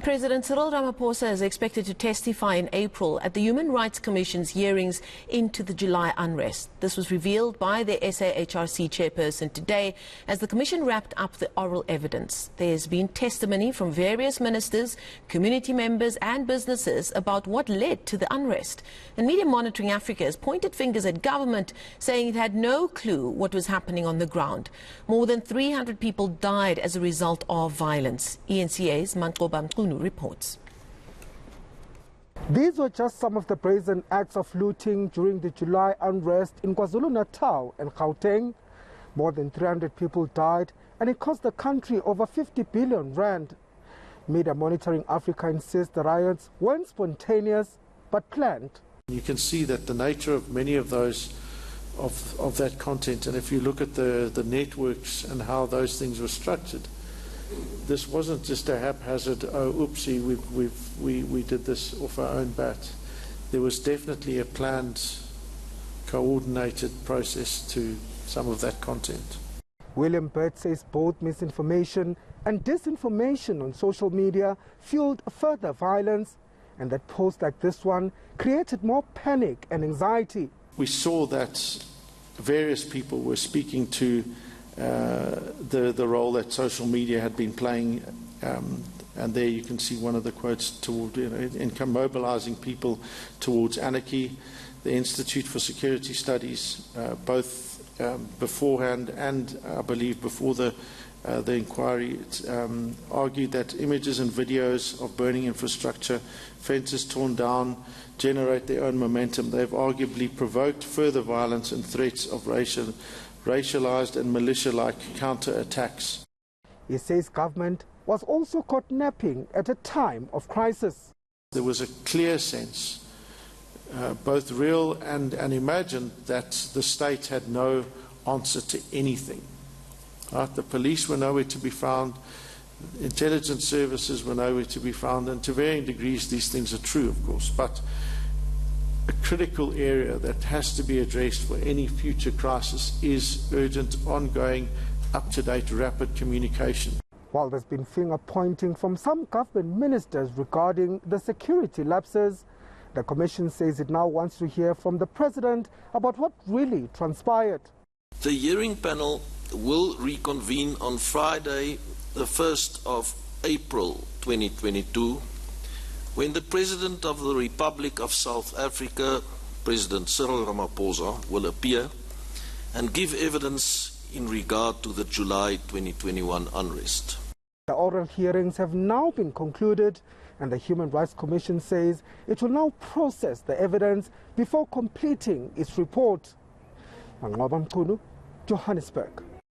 President Cyril Ramaphosa is expected to testify in April at the Human Rights Commission's hearings into the July unrest. This was revealed by the SAHRC chairperson today as the Commission wrapped up the oral evidence. There has been testimony from various ministers, community members and businesses about what led to the unrest. And Media Monitoring Africa has pointed fingers at government, saying it had no clue what was happening on the ground. More than 300 people died as a result of violence. eNCA's Manqoba Mchunu reports. These were just some of the brazen acts of looting during the July unrest in KwaZulu-Natal and Gauteng. More than 300 people died and it cost the country over 50 billion rand. Media Monitoring Africa insists the riots weren't spontaneous but planned. You can see that the nature of many of those of that content, and if you look at the networks and how those things were structured, this wasn't just a haphazard, oh, oopsie, we did this off our own bat. There was definitely a planned, coordinated process to some of that content. William Burt says both misinformation and disinformation on social media fueled further violence, and that posts like this one created more panic and anxiety. We saw that various people were speaking to the role that social media had been playing, and there you can see one of the quotes toward in mobilizing people towards anarchy. The Institute for Security Studies, both beforehand and I believe before the inquiry, argued that images and videos of burning infrastructure, fences torn down, generate their own momentum. They've arguably provoked further violence and threats of racialized and militia-like counter-attacks. He says government was also caught napping at a time of crisis. There was a clear sense, both real and imagined, that the state had no answer to anything. Right? The police were nowhere to be found, intelligence services were nowhere to be found, and to varying degrees these things are true, of course, but a critical area that has to be addressed for any future crisis is urgent, ongoing, up-to-date, rapid communication. While there's been finger-pointing from some government ministers regarding the security lapses, the Commission says it now wants to hear from the President about what really transpired. The hearing panel will reconvene on Friday, the 1st of April 2022, when the President of the Republic of South Africa, President Cyril Ramaphosa, will appear and give evidence in regard to the July 2021 unrest. The oral hearings have now been concluded, and the Human Rights Commission says it will now process the evidence before completing its report. Manqoba Mchunu, Johannesburg.